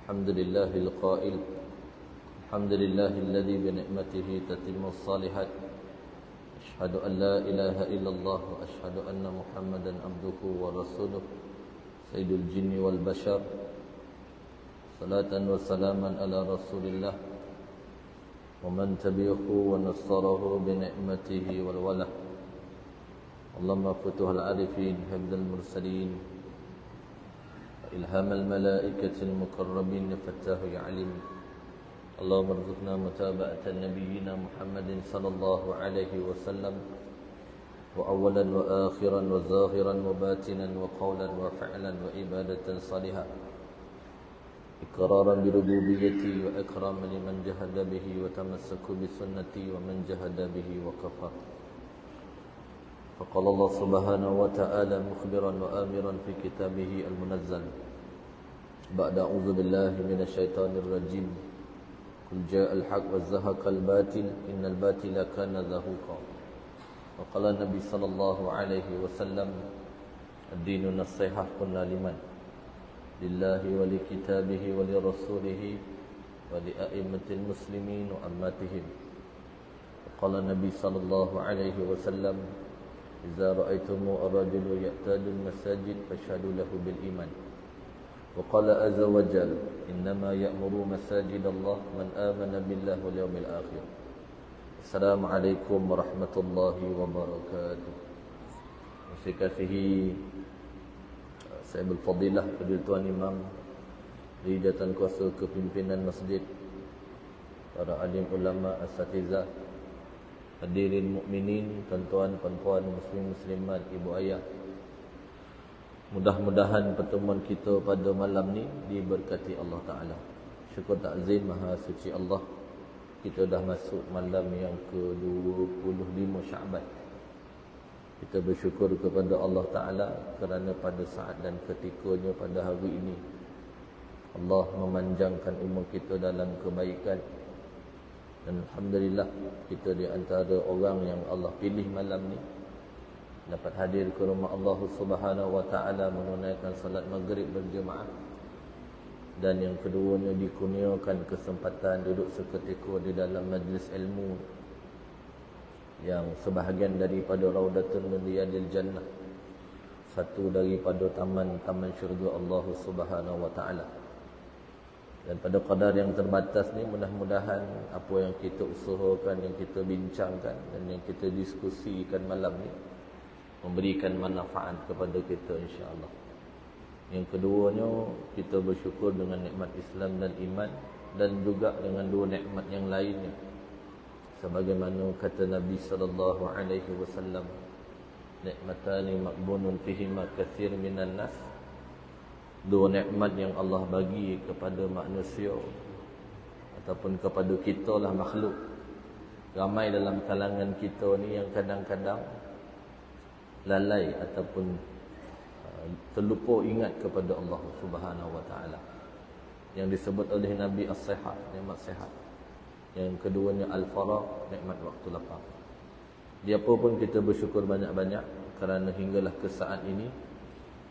الحمد لله القائل الحمد لله الذي بنعمته تتم الصالحات أشهد أن لا إله إلا الله وأشهد أن محمدا عبده ورسوله سيد الجن والبشر صلاة وسلاما على رسول الله ومن تبعه ونصره بنعمته والوله اللهم فتح العارفين حفظ المرسلين إلهام الملائكة المقربين فتاه يعلم اللهم ارزقنا متابعة نبينا محمد صلى الله عليه وسلم وأولا وآخرا وظاهرا وباطنا وقولا وفعلا وعبادة صالحة إقرارا بربوبيتي وإكراما لمن جهد به وتمسك بسنتي ومن جهد به وكفر فقال الله سبحانه وتعالى مخبرا وآمرا في كتابه المنزل بعد أعوذ بالله من الشيطان الرجيم قل جاء الحق وزهق الباطل إن الباطل كان زهوقا وقال النبي صلى الله عليه وسلم الدين النصيحة قلنا لمن لله ولكتابه ولرسوله ولأئمة المسلمين وأمتهم وقال النبي صلى الله عليه وسلم إذا رأيتم الرجل يعتاد المساجد فاشهدوا له بالإيمان وقال عز وجل إنما يأمر مساجد الله من آمن بالله واليوم الآخر. السلام عليكم ورحمة الله وبركاته. Saya kasihi Saibul Fadilah Ketua Tuan Imam di Jawatan Kuasa Kepimpinan Masjid, para alim ulama asatizah, hadirin mukminin, tuan-tuan, puan-puan, muslim muslimat, ibu ayah. Mudah-mudahan pertemuan kita pada malam ni diberkati Allah Taala. Syukur takzim Maha Suci Allah, kita dah masuk malam yang ke-25 Syaban. Kita bersyukur kepada Allah Taala kerana pada saat dan ketikanya pada hari ini Allah memanjangkan umur kita dalam kebaikan. Dan alhamdulillah kita di antara orang yang Allah pilih malam ni dapat hadir ke rumah Allah Subhanahu wa taala menunaikan salat maghrib berjemaah. Dan yang keduanya dikurniakan kesempatan duduk seketika di dalam majlis ilmu yang sebahagian daripada Raudatun min Riyadil Jannah, satu daripada taman-taman syurga Allah Subhanahu wa taala. Dan pada qadar yang terbatas ni, mudah-mudahan apa yang kita usahakan, yang kita bincangkan dan yang kita diskusikan malam ni memberikan manfaat kepada kita insya-Allah. Yang keduanya, kita bersyukur dengan nikmat Islam dan iman, dan juga dengan dua nikmat yang lainnya. Sebagaimana kata Nabi sallallahu alaihi wasallam, nikmatani maqbunun fihima katsir minan nas. Dua nikmat yang Allah bagi kepada manusia ataupun kepada kita lah makhluk. Ramai dalam kalangan kita ni yang kadang-kadang lalai ataupun terlupa ingat kepada Allah Subhanahu wa taala. Yang disebut oleh Nabi as-sihat, nikmat sihat. Yang keduanya al-faragh, nikmat waktu lapang. Biapa pun kita bersyukur banyak-banyak kerana hinggalah ke saat ini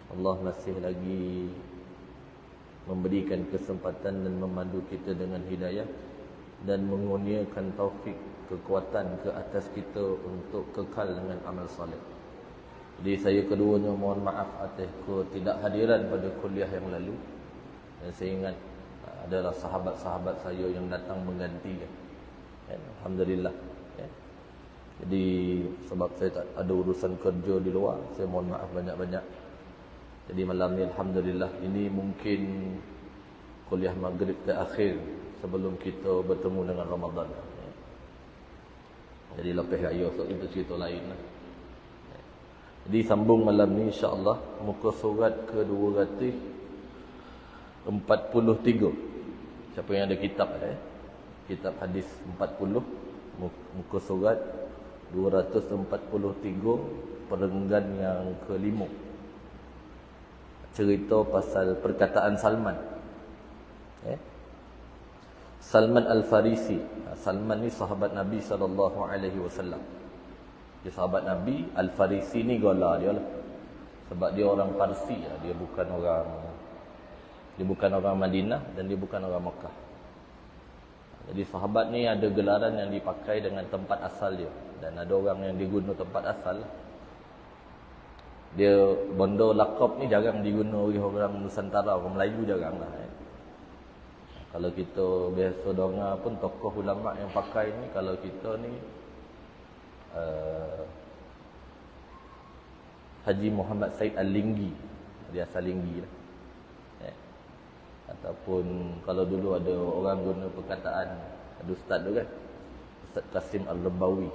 Allah masih lagi memberikan kesempatan dan memandu kita dengan hidayah dan mengurniakan taufik, kekuatan ke atas kita untuk kekal dengan amal soleh. Jadi saya keduanya mohon maaf atas ketidakhadiran pada kuliah yang lalu. Dan saya ingat adalah sahabat-sahabat saya yang datang mengganti. Alhamdulillah. Jadi sebab saya tak ada urusan kerja di luar, saya mohon maaf banyak-banyak. Jadi malam ni alhamdulillah ini mungkin kuliah maghrib terakhir sebelum kita bertemu dengan Ramadan. Jadi lepas raya so itu cerita lain lah. Jadi sambung malam ni insya-Allah muka surat ke-243. Siapa yang ada kitab kitab hadis 40, muka surat 243, perenggan yang ke-5. Cerita pasal perkataan Salman. Salman Al-Farisi. Salman ni sahabat Nabi SAW. Dia sahabat Nabi. Al-Farisi ni gola dia lah. Sebab dia orang Parsi lah. Dia bukan orang Dia bukan orang Madinah dan dia bukan orang Mekah. Jadi sahabat ni ada gelaran yang dipakai dengan tempat asal dia. Dan ada orang yang diguna tempat asal. Dia benda lakab ni jarang diguna oleh orang Nusantara, orang Melayu jarang lah. Kalau kita biasa dengar pun tokoh ulama yang pakai ni, kalau kita ni Haji Muhammad Said Al-Linggi, dia asal Linggi lah. Ataupun kalau dulu ada orang guna perkataan, ada ustaz tu kan, Ustaz Qasim Al-Rambawi,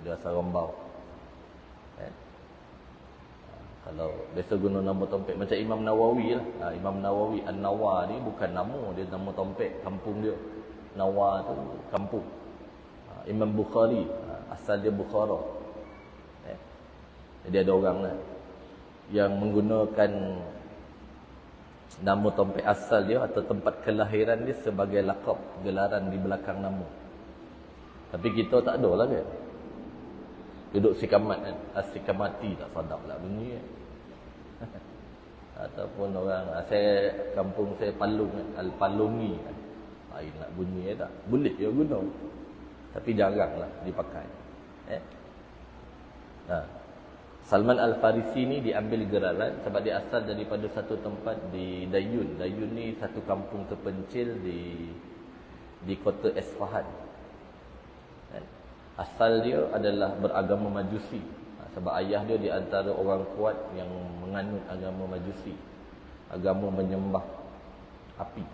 dia asal Rambau. Kalau biasa guna nama tompek macam Imam Nawawi lah. Imam Nawawi An-Nawa ni bukan nama dia, nama tompek kampung dia. Nawa tu kampung. Imam Bukhari asal dia Bukhara. Jadi ada orang lah yang menggunakan nama tompek asal dia atau tempat kelahiran dia sebagai lakab, gelaran di belakang nama. Tapi kita tak ada lah kan. Duduk sikamat kan, asikamati tak sadap lah bunyi kan. Ataupun orang, saya kampung saya Palung kan, Al-Palungi kan. Nak bunyi tak? Boleh ya guna. Tapi jarang lah dipakai. Salman Al-Farisi ni diambil geraran sebab dia asal daripada satu tempat di Dayun. Dayun ni satu kampung terpencil di kota Isfahan. Asal dia adalah beragama Majusi. Sebab ayah dia di antara orang kuat yang menganut agama Majusi. Agama menyembah api.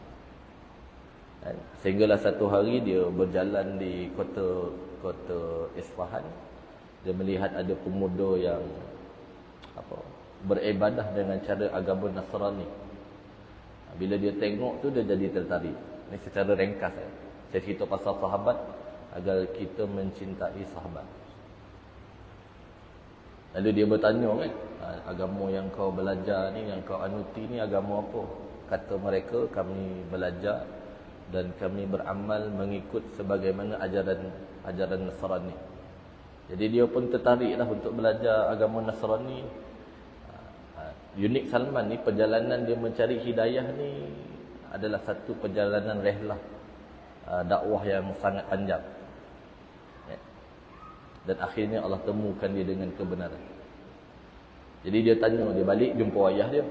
Sehinggalah satu hari dia berjalan di kota Isfahan. Dia melihat ada pemuda yang beribadah dengan cara agama Nasrani. Bila dia tengok tu dia jadi tertarik. Ini secara ringkas saya cerita pasal sahabat agar kita mencintai sahabat. Lalu dia bertanya kan, agama yang kau belajar ni, yang kau anuti ni agama apa? Kata mereka, kami belajar dan kami beramal mengikut sebagaimana ajaran Nasrani. Jadi dia pun tertariklah untuk belajar agama Nasrani. Unik Salman ni, perjalanan dia mencari hidayah ni adalah satu perjalanan rehlah dakwah yang sangat panjang. Dan akhirnya Allah temukan dia dengan kebenaran. Jadi dia tanya, dia balik jumpa ayah dia.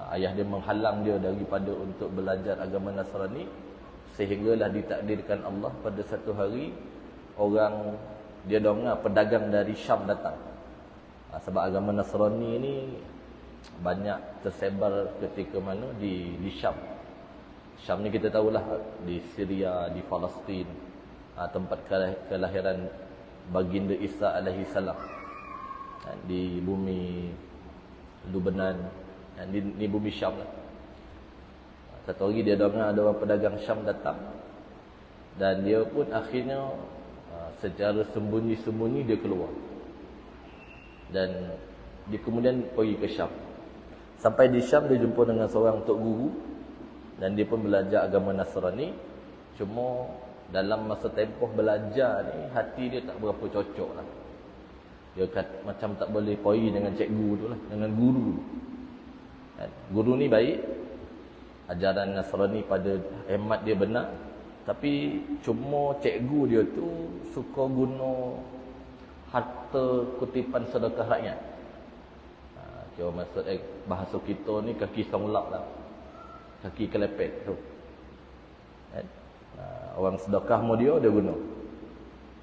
Ayah dia menghalang dia daripada untuk belajar agama Nasrani. Sehinggalah ditakdirkan Allah pada satu hari orang, dia dengar pedagang dari Syam datang. Sebab agama Nasrani ni banyak tersebar ketika mana di Syam. Syam ni kita tahulah di Syria, di Palestin, tempat kelahiran baginda Isa alaihi salam. Di bumi Lubnan, di bumi Syam lah. Satu hari dia dengar ada orang pedagang Syam datang. Dan dia pun akhirnya secara sembunyi-sembunyi dia keluar. Dan dia kemudian pergi ke Syam. Sampai di Syam dia jumpa dengan seorang tok guru. Dan dia pun belajar agama Nasrani. Cuma dalam masa tempoh belajar ni, hati dia tak berapa cocok lah. Dia kata, macam tak boleh pergi dengan cikgu tu lah, dengan guru. Guru ni baik, ajaran Nasrani pada hemat dia benar. Tapi cuma cikgu dia tu suka guna harta kutipan sedekah rakyat. Kira maksud bahasa kita ni kaki songlak lah, kaki kelepek tu. Orang sedekah mau dia guna.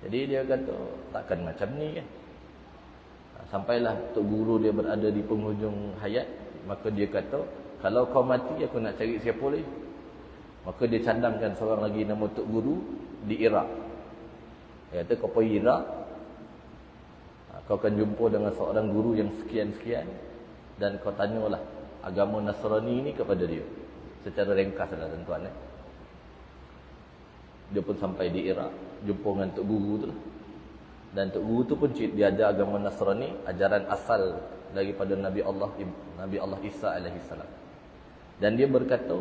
Jadi dia kata takkan macam ni kan. Sampailah tok guru dia berada di penghujung hayat, maka dia kata, kalau kau mati aku nak cari siapa lagi. Maka dia cadangkan seorang lagi nama tok guru di Iraq. Dia kata kau pergi Iraq, kau akan jumpa dengan seorang guru yang sekian-sekian, dan kau tanyalah agama Nasrani ni kepada dia. Secara ringkaslah tuan-tuan. Dia pun sampai di Iraq, jumpa dengan tok guru tu lah. Dan tok guru tu pun diajar agama Nasrani, ajaran asal daripada Nabi Allah Isa alaihi salam. Dan dia berkata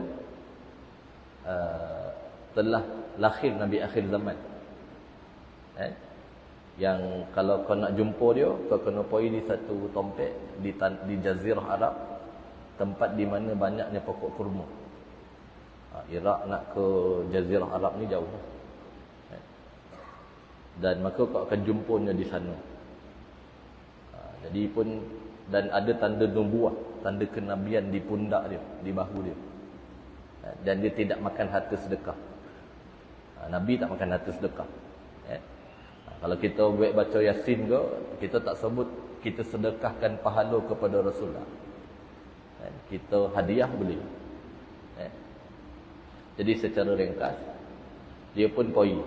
telah lahir Nabi akhir zaman. Yang kalau kau nak jumpa dia, kau kena pergi di satu tempat di Jazirah Arab, tempat di mana banyaknya pokok kurma. Iraq nak ke Jazirah Arab ni jauh. Dan maka kau akan jumpanya di sana. Jadi pun, dan ada tanda nubuah, tanda kenabian di pundak dia, di bahu dia. Dan dia tidak makan harta sedekah. Nabi tak makan harta sedekah. Kalau kita baca Yasin ke, kita tak sebut kita sedekahkan pahala kepada Rasulullah. Kita hadiah boleh. Jadi secara ringkas, dia pun koi.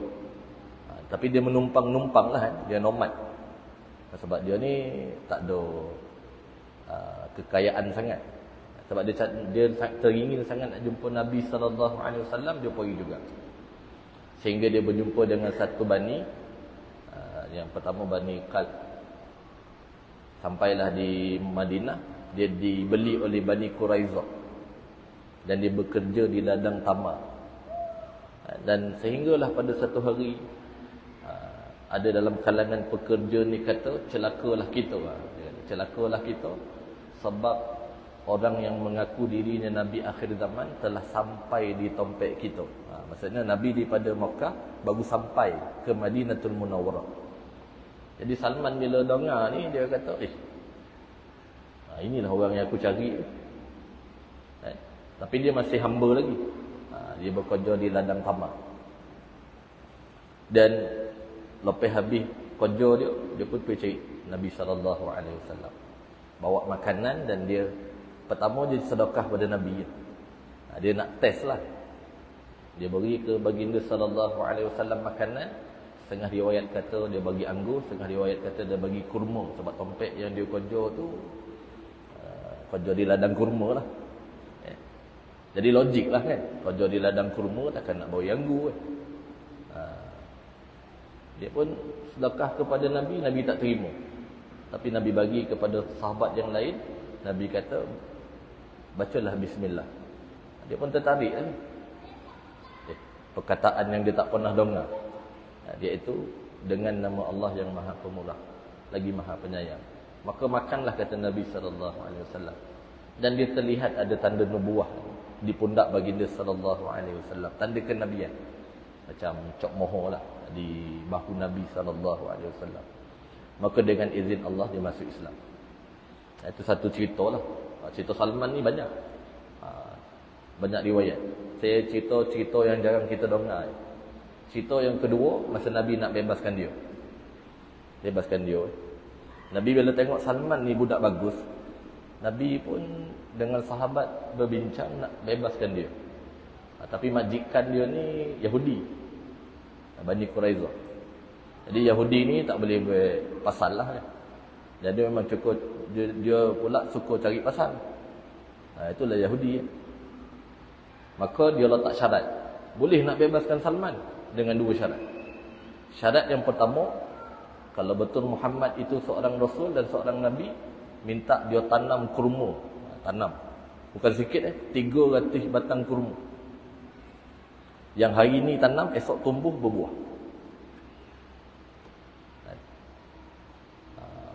Tapi dia menumpang-numpang lah, dia nomad. Sebab dia ni tak ada kekayaan sangat. Sebab dia teringin sangat nak jumpa Nabi SAW, dia pergi juga. Sehingga dia berjumpa dengan satu bani, yang pertama Bani Qalb. Sampailah di Madinah, dia dibeli oleh Bani Quraizah. Dan dia bekerja di ladang tamar. Dan sehinggalah pada satu hari, ada dalam kalangan pekerja ni kata, celakalah kita. Celakalah kita sebab orang yang mengaku dirinya Nabi akhir zaman telah sampai di tompek kita. Maksudnya Nabi daripada Makkah baru sampai ke Madinatul Munawwarah. Jadi Salman bila dengar ni, dia kata, inilah orang yang aku cari. Tapi dia masih hamba lagi. Dia bekerja di ladang tamar. Dan lepas habis kerja dia pun pergi cari Nabi SAW. Bawa makanan, dan dia pertama dia sedekah pada Nabi. Dia nak test lah. Dia beri ke baginda SAW makanan. Setengah riwayat kata dia bagi anggur, setengah riwayat kata dia bagi kurma. Sebab tompek yang dia kerja tu kerja di ladang kurma lah. Jadi logik lah kan, kerja di ladang kurma takkan nak bawa anggur. Dia pun sedekah kepada Nabi, Nabi tak terima. Tapi Nabi bagi kepada sahabat yang lain. Nabi kata, bacalah bismillah. Dia pun tertarik kan. Perkataan yang dia tak pernah dengar, iaitu dengan nama Allah yang Maha Pemurah lagi Maha Penyayang. Maka makanlah, kata Nabi SAW. Dan dia terlihat ada tanda nubuah di pundak baginda SAW, tanda kenabian. Macam cok moho lah di bahu Nabi SAW. Maka dengan izin Allah dia masuk Islam. Itu satu cerita lah. Cerita Salman ni banyak. Banyak riwayat. Saya cerita yang jarang kita dengar. Cerita yang kedua, masa Nabi nak bebaskan dia. Nabi bila tengok Salman ni budak bagus, Nabi pun dengan sahabat berbincang nak bebaskan dia. Tapi majikan dia ni Yahudi, Bani Quraizah. Jadi Yahudi ni tak boleh buat pasal lah. Jadi memang cukup dia pula suka cari pasal. Itulah Yahudi. Maka dia letak syarat, boleh nak bebaskan Salman dengan dua syarat. Syarat yang pertama, kalau betul Muhammad itu seorang Rasul dan seorang Nabi, minta dia tanam kurma. Tanam, bukan sikit 300 batang kurma. Yang hari ni tanam, esok tumbuh berbuah.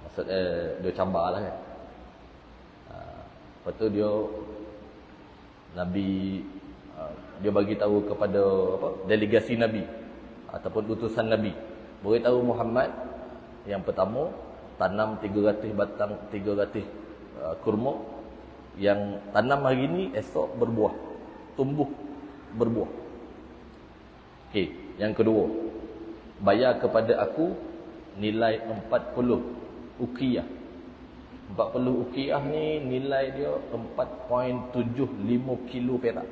Maksudnya dia cabar lah kan. Lepas tu Nabi dia bagi tahu kepada delegasi Nabi ataupun utusan Nabi, beritahu Muhammad, yang pertama tanam 300 batang 300 kurma. Yang tanam hari ni esok berbuah, tumbuh berbuah. Okey, yang kedua, bayar kepada aku nilai 40 uqiyah. 40 uqiyah ni nilai dia 4.75 kilo perak.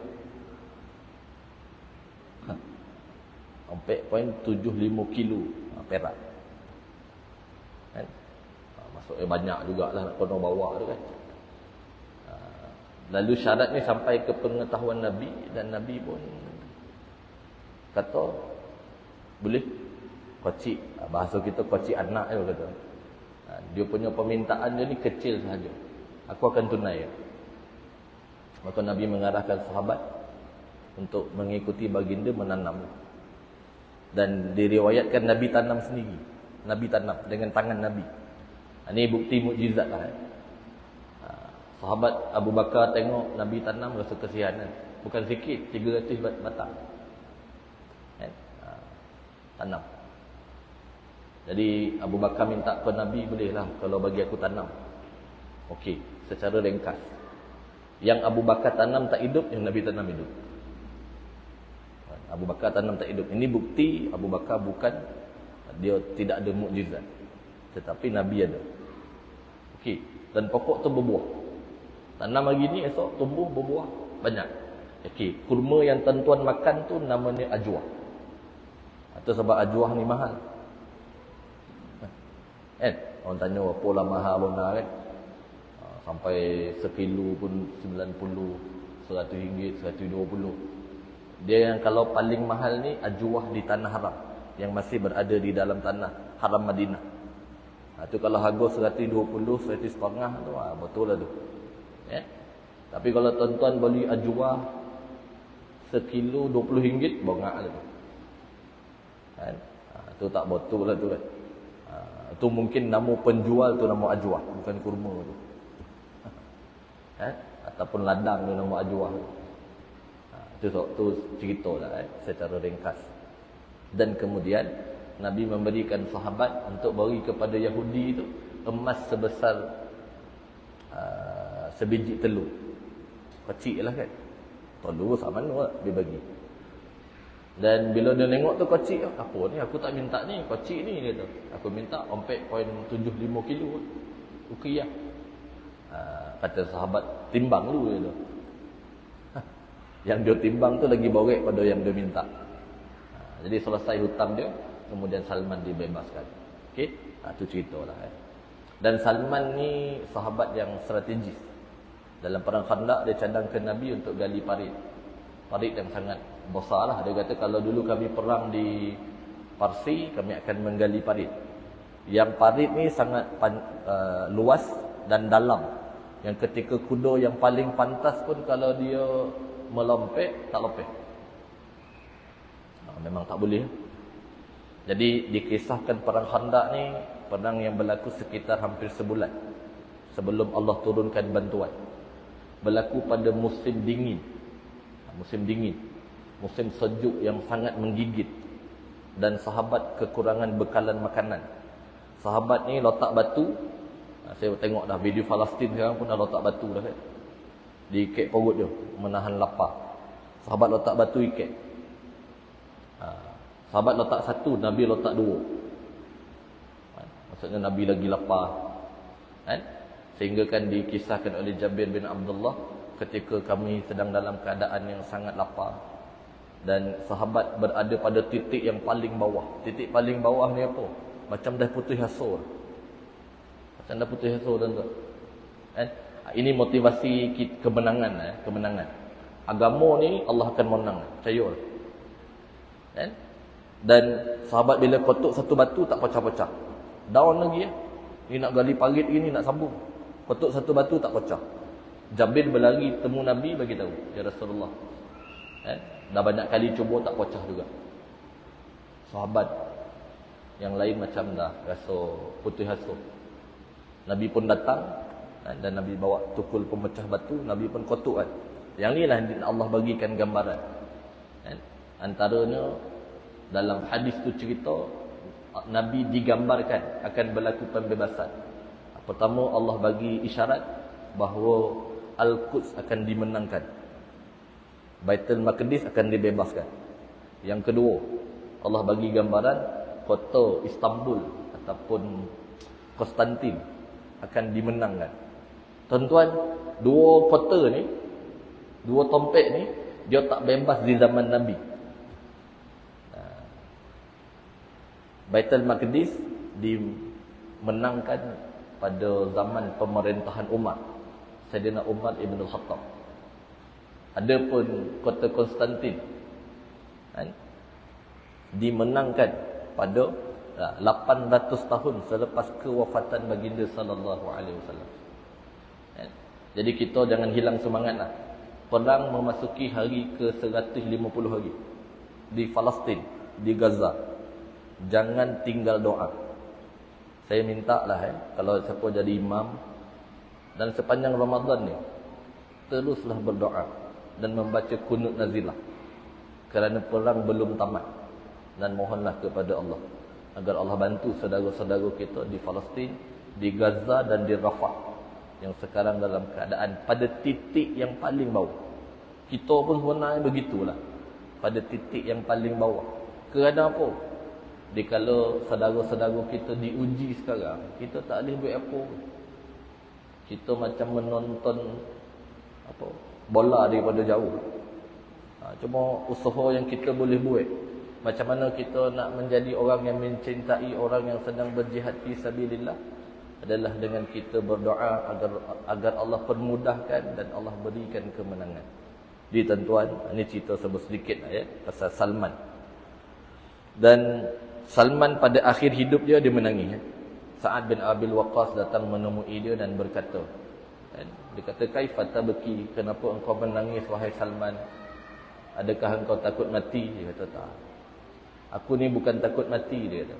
4.75 kilo perak. Kan? Maksudnya banyak jugalah nak kena bawa tu kan. Lalu syarat ni sampai ke pengetahuan Nabi, dan Nabi pun kata boleh. Kocik, bahasa kita kocik anak dia kata. Dia punya permintaan dia ni kecil sahaja, aku akan tunai. Maka Nabi mengarahkan sahabat untuk mengikuti baginda menanam. Dan diriwayatkan Nabi tanam sendiri. Nabi tanam dengan tangan Nabi. Ini bukti mukjizat lah. Sahabat Abu Bakar tengok Nabi tanam, rasa kesianan. Bukan sikit, 300 batang. Kan? Tanam. Jadi Abu Bakar minta ke Nabi, bolehlah kalau bagi aku tanam. Okey, secara ringkas. Yang Abu Bakar tanam tak hidup, yang Nabi tanam hidup. Abu Bakar tanam tak hidup. Ini bukti Abu Bakar bukan, dia tidak ada mukjizat. Tetapi Nabi ada. Okey, dan pokok tu berbuah. Tanam hari ni, esok tumbuh berbuah banyak. Okey, kurma yang tuan-tuan makan tu namanya ajwa. Atau sebab ajwa ni mahal. Kan? Orang tanya apalah mahal benar kan? Sampai sekilo pun 90, 100 ringgit, 120. Dia yang kalau paling mahal ni ajwa di tanah haram, yang masih berada di dalam tanah haram Madinah. Tu kalau harga 120, 100 setengah tu, betul lah tu. Ya? Tapi kalau tuan-tuan beli ajwa sekilo 20 ringgit, bongak lah tu. Kan? Tu tak betul lah tu kan. Tu mungkin nama penjual tu nama ajwa, bukan kurma tu. Ataupun ladang tu nama ajwa. Tu cerita lah secara ringkas. Dan kemudian Nabi memberikan sahabat untuk bagi kepada Yahudi itu emas sebesar sebiji telur. Kecil lah kan. Telur sama mana dia bagi. Dan bila dia tengok tu kecil, apa ni, aku tak minta ni, kecil ni dia tu. Aku minta 4.75 kilo. Ruqyah. Kata sahabat, timbang dulu dia tu. Yang dia timbang tu lagi borek pada yang dia minta. Jadi selesai hutang dia, kemudian Salman dibebaskan. Okey, tu ceritalah. Dan Salman ni sahabat yang strategis. Dalam perang Khandaq dia cadangkan Nabi untuk gali parit. Parit yang sangat besarlah. Dia kata kalau dulu kami perang di Parsi, kami akan menggali parit. Yang parit ni sangat luas dan dalam. Yang ketika kuda yang paling pantas pun kalau dia melompet, tak lopet. Memang tak boleh. Jadi dikisahkan perang Khandaq ni perang yang berlaku sekitar hampir sebulan sebelum Allah turunkan bantuan. Berlaku pada musim dingin. Musim dingin. Musim sejuk yang sangat menggigit. Dan sahabat kekurangan bekalan makanan. Sahabat ni letak batu. Saya tengok dah video Palestin sekarang pun dah letak batu dah kan. Diikat perut dia menahan lapar. Sahabat letak batu ikat. Sahabat letak satu, Nabi letak dua. Maksudnya Nabi lagi lapar. Kan? Sehingga kan dikisahkan oleh Jabir bin Abdullah, ketika kami sedang dalam keadaan yang sangat lapar dan sahabat berada pada titik yang paling bawah. Titik paling bawah ni apa? Macam dah putih hasur. Macam dah putih hasur tuan-tuan. Kan? Ini motivasi kemenangan. Kemenangan. Agama ni Allah akan menang. Percaya. Kan? Dan sahabat bila kotuk satu batu tak pecah-pecah. Down lagi ya. Ni nak gali parit ni nak sambung. Kotuk satu batu tak pecah. Jabir berlari temu Nabi bagi tahu, ya Rasulullah. Dah banyak kali cuba tak pecah juga. Sahabat yang lain macam dah rasa putih hasut. Nabi pun datang dan Nabi bawa tukul pemecah batu, Nabi pun kotuk kan. Yang ni lah Allah bagikan gambaran. Antaranya dalam hadis tu cerita Nabi digambarkan akan berlaku pembebasan. Pertama Allah bagi isyarat bahawa Al-Quds akan dimenangkan. Baitul Maqdis akan dibebaskan. Yang kedua, Allah bagi gambaran kota Istanbul ataupun Konstantin akan dimenangkan. Tuan-tuan, dua kota ni, dua tompek ni dia tak bebas di zaman Nabi. Baitul Maqdis dimenangkan pada zaman pemerintahan Umar, Sayyidina Umar Ibn Khattab. Adapun kota Konstantin dimenangkan pada 800 tahun selepas kewafatan baginda sallallahu alaihi wasallam. Jadi kita jangan hilang semangatlah. Perang memasuki hari ke-150 hari di Palestin, di Gaza. Jangan tinggal doa. Saya minta lah kalau siapa jadi imam dan sepanjang Ramadan ni teruslah berdoa dan membaca kunut nazilah kerana perang belum tamat, dan mohonlah kepada Allah agar Allah bantu saudara-saudara kita di Palestin, di Gaza dan di Rafah yang sekarang dalam keadaan pada titik yang paling bawah. Kita pun sebenarnya begitulah, pada titik yang paling bawah. Kerana apa? Dikala saudara-saudara kita diuji sekarang, kita tak boleh buat apa. Kita macam menonton bola daripada jauh. Cuma usaha yang kita boleh buat, macam mana kita nak menjadi orang yang mencintai orang yang sedang berjihad fi sabilillah, adalah dengan kita berdoa agar Allah permudahkan dan Allah berikan kemenangan. Di tuan-tuan, ini cerita sebut sedikit ya pasal Salman. Dan Salman pada akhir hidup dia menangis. Sa'ad bin Abi Waqqas datang menemui dia dan berkata, dia kata, "Kaifa tabki? Kenapa engkau menangis wahai Salman? Adakah engkau takut mati?" Dia kata, "Tak. Aku ni bukan takut mati," dia kata.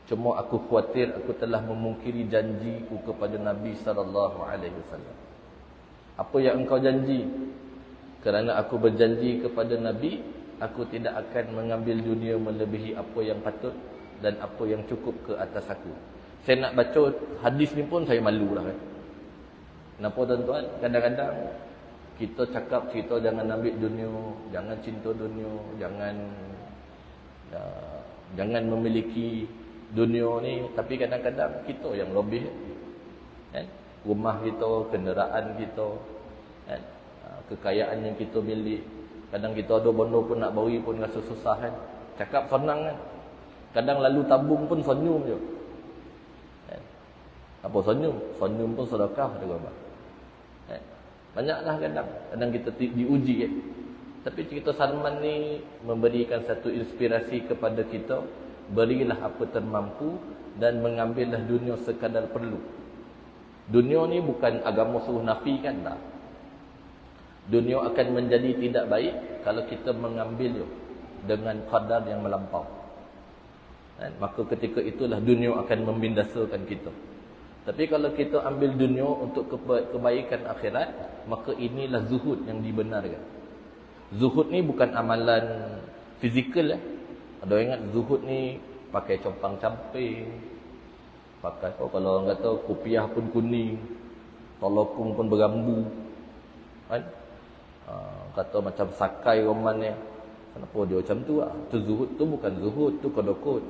"Cuma aku khawatir aku telah memungkiri janjiku kepada Nabi sallallahu alaihi wasallam." "Apa yang engkau janji?" "Kerana aku berjanji kepada Nabi, aku tidak akan mengambil dunia melebihi apa yang patut dan apa yang cukup ke atas aku." Saya nak baca hadis ni pun saya malu lah. Kenapa tuan-tuan? Kadang-kadang kita cakap kita jangan ambil dunia, jangan cinta dunia, jangan memiliki dunia ni, tapi kadang-kadang kita yang lebih kan? Rumah kita, kenderaan kita, kan? Kekayaan yang kita milik. Kadang kita ada benda pun nak beri pun rasa susah kan. Cakap senang kan. Kadang lalu tabung pun senyum je. Kan? Apa senyum? Senyum pun sedekah dia kata. Kan? Banyaklah kadang kita diuji kan. Tapi cerita Salman ni memberikan satu inspirasi kepada kita. Berilah apa termampu dan mengambillah dunia sekadar perlu. Dunia ni bukan agama suruh nafikan tak. Dunia akan menjadi tidak baik kalau kita mengambil dengan qadar yang melampau. Maka ketika itulah dunia akan membinasakan kita. Tapi kalau kita ambil dunia untuk kebaikan akhirat, maka inilah zuhud yang dibenarkan. Zuhud ni bukan amalan fizikal. Ada ingat zuhud ni pakai compang-camping, pakai kalau orang kata kopiah pun kuning, tolokung pun berambu. Kan? Kata macam sakai roman ni. Kenapa dia macam tu lah? Tu zuhud tu bukan zuhud, tu kodokut.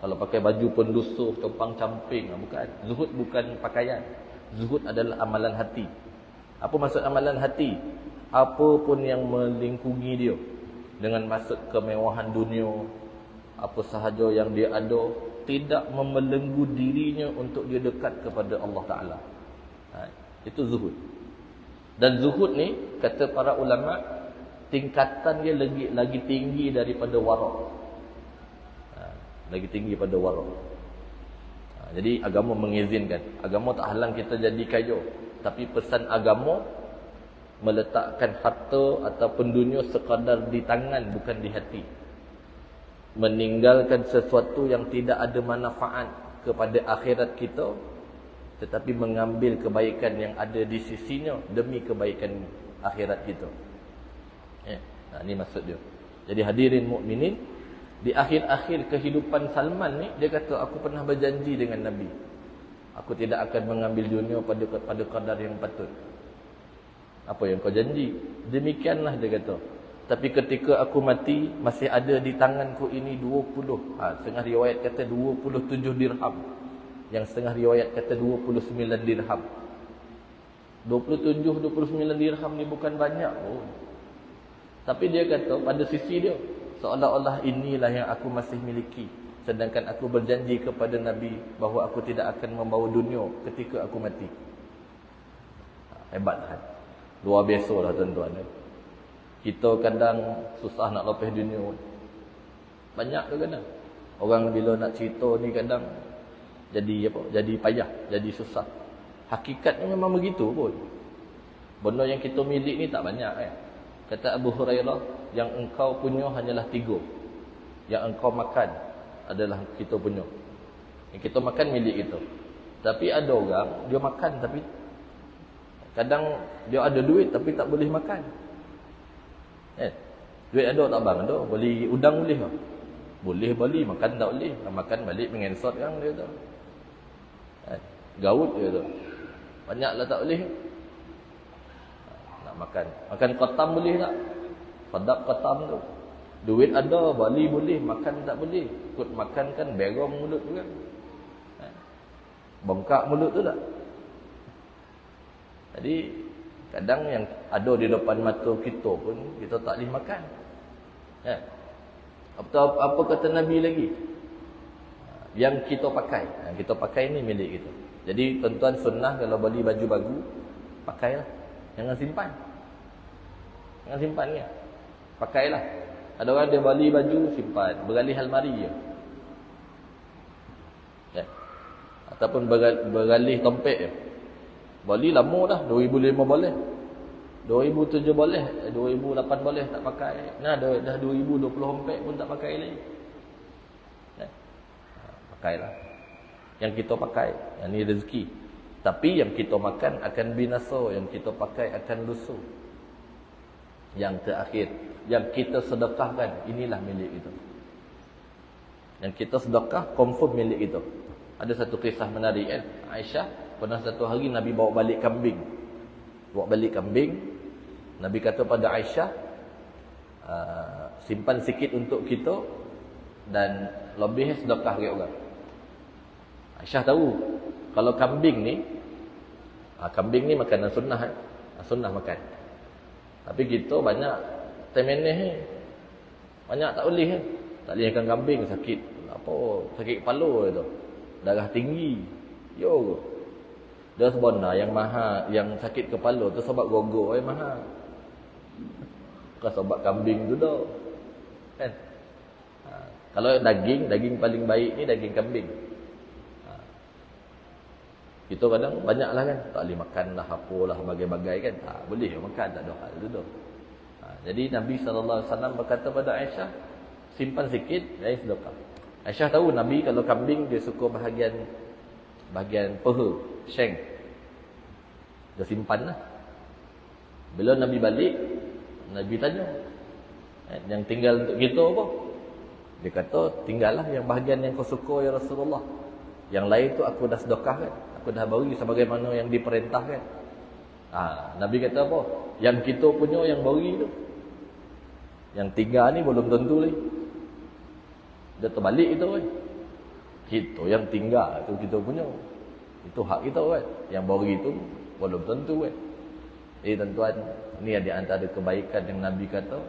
Kalau pakai baju pun lusuh, compang camping, bukan. Zuhud bukan pakaian. Zuhud adalah amalan hati. Apa maksud amalan hati? Apa pun yang melingkungi dia dengan maksud kemewahan dunia, apa sahaja yang dia ada, tidak membelenggu dirinya untuk dia dekat kepada Allah Ta'ala. Itu zuhud. Dan zuhud ni, kata para ulama, tingkatan dia lagi tinggi daripada wara'. Lagi tinggi pada wara'. Jadi agama mengizinkan. Agama tak halang kita jadi kaya. Tapi pesan agama meletakkan harta ataupun dunia sekadar di tangan, bukan di hati. Meninggalkan sesuatu yang tidak ada manfaat kepada akhirat kita, tetapi mengambil kebaikan yang ada di sisinya demi kebaikan akhirat kita. Ini maksud dia. Jadi hadirin mukminin, di akhir-akhir kehidupan Salman ni, dia kata, aku pernah berjanji dengan Nabi, aku tidak akan mengambil dunia pada kadar yang patut. Apa yang kau janji? Demikianlah dia kata. Tapi ketika aku mati, masih ada di tanganku ini 20. Setengah riwayat kata 27 dirham. Yang setengah riwayat kata 29 dirham. 27-29 dirham ni bukan banyak pun. Tapi dia kata pada sisi dia, seolah-olah inilah yang aku masih miliki. Sedangkan aku berjanji kepada Nabi bahawa aku tidak akan membawa dunia ketika aku mati. Hebat kan? Luar biasa lah tuan-tuan. Kita kadang susah nak lepas dunia. Banyak ke kadang? Orang bila nak cerita ni kadang jadi apa? Jadi payah, jadi susah. Hakikatnya memang begitu pun. Benda yang kita milik ni tak banyak kan. Kata Abu Hurairah, yang engkau punya hanyalah 3. Yang engkau makan adalah kita punya. Yang kita makan milik kita. Tapi ada orang dia makan tapi Kadang dia ada duit tapi tak boleh makan. Duit ada tak bang? Ada. Beli udang boleh tak? Boleh beli, makan tak boleh. Makan balik mengensot yang dia tu. Gaut dia tu. Banyaklah tak boleh. Nak makan. Makan kotam boleh tak? Padap kotam tu. Duit ada, bali boleh, makan tak boleh. Ikut makan kan berong mulut tu kan. Bengkak mulut tu tak? Jadi kadang yang ada di depan mata kita pun kita tak boleh makan. Apa kata Nabi lagi? Yang kita pakai. Yang kita pakai ni milik kita. Jadi tuan-tuan sunnah kalau beli baju baru, pakailah. Jangan simpan. Jangan simpan ya. Pakailah. Ada orang dia beli baju simpan, beralih almari je. Ataupun beralih tompek je. Beli lama dah, 2005 boleh. 2007 boleh, 2008 boleh tak pakai. Nah dah 2024 pun tak pakai lagi. Pakailah. Yang kita pakai, yang ni rezeki. Tapi yang kita makan akan binasa, yang kita pakai akan lusuh. Yang terakhir, yang kita sedekahkan, inilah milik kita. Yang kita sedekah confirm milik kita. Ada satu kisah menarik kan. Aisyah pernah satu hari Nabi bawa balik kambing. Bawa balik kambing. Nabi kata pada Aisyah, simpan sikit untuk kita dan lebih sedekah ke orang. Aisyah tahu kalau kambing ni makanan sunnah sunnah makan. Tapi kita banyak temeneh banyak tak boleh tak boleh makan kambing, sakit apa, sakit kepala tu, darah tinggi. Yo. Dia sebenar yang sakit kepala tu sebab gogor mahal. Bukan sebab kambing tu dah. Kan? Kalau daging paling baik ni daging kambing. Kita kadang banyaklah kan, tak boleh makan lah apalah bagai-bagai kan. Tak boleh makan, tak ada hal tu dah. Jadi Nabi SAW berkata pada Aisyah, simpan sikit dan sedekah. Aisyah tahu Nabi kalau kambing dia suka bahagian peha, shank. Dia simpan lah. Bila Nabi balik, Nabi tanya, yang tinggal untuk kita apa? Dia kata, tinggallah yang bahagian yang kau suka ya Rasulullah. Yang lain tu aku dah sedekahkan. Aku dah bagi sebagaimana yang diperintahkan. Nabi kata apa? Yang kita punya yang bagi tu. Yang tinggal ni belum tentu lagi. Dia terbalik itu kan. Kita yang tinggal tu kita punya. Itu hak kita kan. Yang bagi tu belum tentu kan. Jadi tuan-tuan, ini di antara kebaikan yang Nabi kata,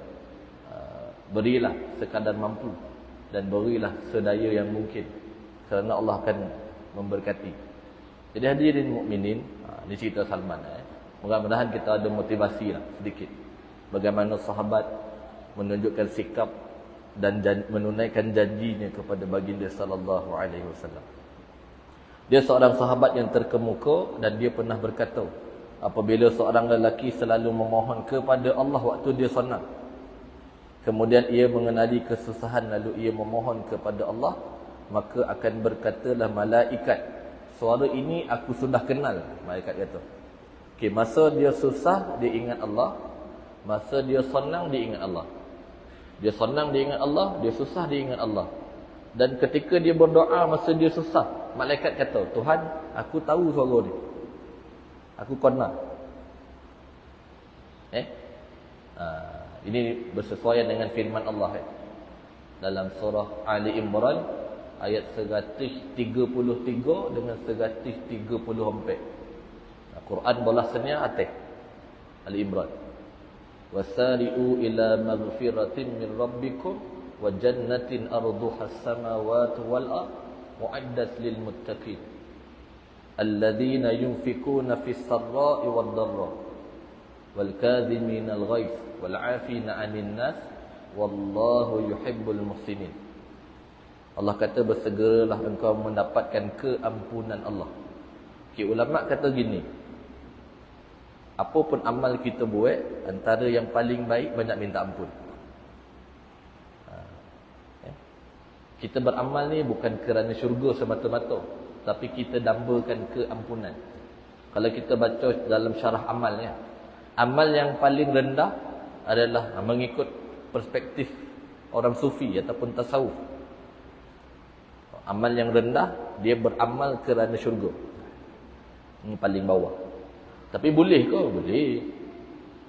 berilah sekadar mampu dan berilah sedaya yang mungkin, kerana Allah akan memberkati. Jadi hadirin mukminin, ni cerita Salman. Mudah-mudahan kita ada motivasi lah sedikit. Bagaimana sahabat menunjukkan sikap dan menunaikan janjinya kepada baginda sallallahu alaihi wasallam. Dia seorang sahabat yang terkemuka dan dia pernah berkata, apabila seorang lelaki selalu memohon kepada Allah waktu dia senang, kemudian ia mengenali kesusahan lalu ia memohon kepada Allah, maka akan berkatalah malaikat, suara ini aku sudah kenal. Malaikat kata, okay, masa dia susah dia ingat Allah, masa dia senang dia ingat Allah. Dia senang dia ingat Allah, dia susah dia ingat Allah. Dan ketika dia berdoa masa dia susah, malaikat kata, Tuhan, aku tahu suara dia, aku kenal. Ini bersesuaian dengan firman Allah dalam surah Ali Imran ayat 133 dengan 134. Quran balasnya atas Ali Imran. Wasari'u ila maghfiratin min rabbikum wa jannatin arduha as-samawati wal ard mu'addat lil muttaqin alladhina yunfikuna fis sarra'i wad dharra wal kadhimina al ghaidh wal 'afina 'anil nas wallahu yuhibbul muhsinin. Allah kata, bersegeralah engkau mendapatkan keampunan Allah. Ulama kata gini, apapun amal kita buat, antara yang paling baik banyak minta ampun. Kita beramal ni bukan kerana syurga semata-mata, tapi kita dambakan keampunan. Kalau kita baca dalam syarah amal ya, amal yang paling rendah adalah mengikut perspektif orang sufi ataupun tasawuf. Amal yang rendah, dia beramal kerana syurga. Ini paling bawah. Tapi boleh ke? Boleh.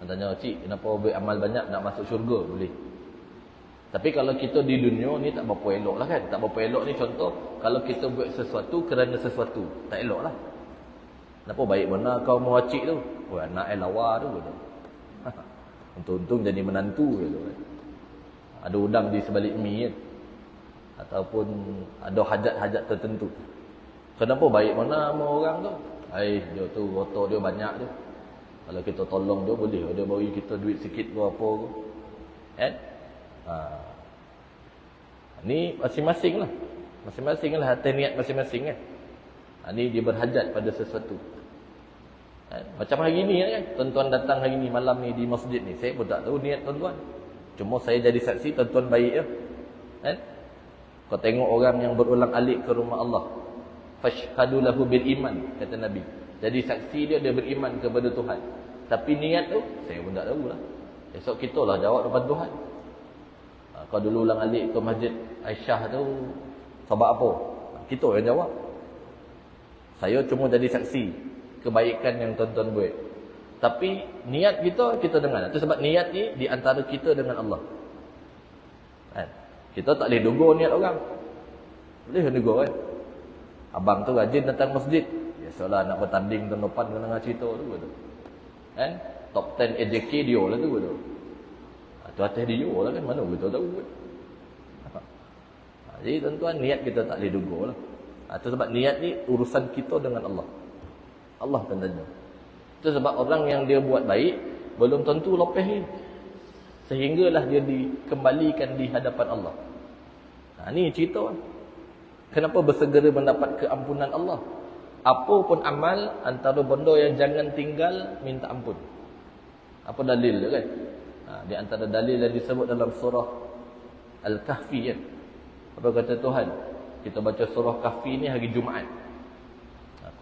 Tanya, cik, kenapa buat amal banyak nak masuk syurga? Boleh. Tapi kalau kita di dunia ni tak berapa elok lah kan. Tak berapa elok ni contoh, kalau kita buat sesuatu kerana sesuatu, tak elok lah. Kenapa baik mana kau mau cik tu? Oh, anak lawa tu. Untung-untung jadi menantu tu. Ada udang di sebalik mi kan. Ataupun ada hajat-hajat tertentu. Kenapa baik mana sama orang tu? Dia tu rotor dia banyak tu. Kalau kita tolong dia boleh dia bagi kita duit sikit ke apa ke. Kan? Ni masing-masing lah. Masing-masing lah hati niat masing-masing kan. Ni dia berhajat pada sesuatu. Macam hari ni kan, tuan-tuan datang hari ni malam ni di masjid ni. Saya pun tak tahu niat tuan-tuan. Cuma saya jadi saksi tuan-tuan baik je. Kan? Kau tengok orang yang berulang alik ke rumah Allah. Fashhadu lahu bil iman, kata Nabi. Jadi saksi dia beriman kepada Tuhan. Tapi niat tu saya pun tak tahulah. Esok kita lah jawab depan Tuhan. Kau dulu ulang alik ke masjid Aisyah tu sebab apa? Kita yang jawab. Saya cuma jadi saksi kebaikan yang tuan-tuan buat. Tapi niat kita dengar. Itu sebab niat ni di antara kita dengan Allah. Kan? Kita tak boleh duga niat orang. Boleh duga kan? Abang tu rajin datang masjid. Biasalah nak bertanding tahun depan kena dengar cerita tu. Kan? Top 10 AJK dia lah tu. Tu atas dia lah kan. Mana kita tahu kan? Jadi tuan-tuan, niat kita tak boleh duga lah. Itu sebab niat ni urusan kita dengan Allah. Allah akan tanya. Itu sebab orang yang dia buat baik belum tentu lepas ni. Sehinggalah dia dikembalikan di hadapan Allah. Ni cerita. Kenapa bersegera mendapat keampunan Allah? Apa pun amal, antara benda yang jangan tinggal, minta ampun. Apa dalil dia kan? Di antara dalil yang disebut dalam surah Al-Kahfi kan? Apa kata Tuhan? Kita baca surah Kahfi ni hari Jumaat.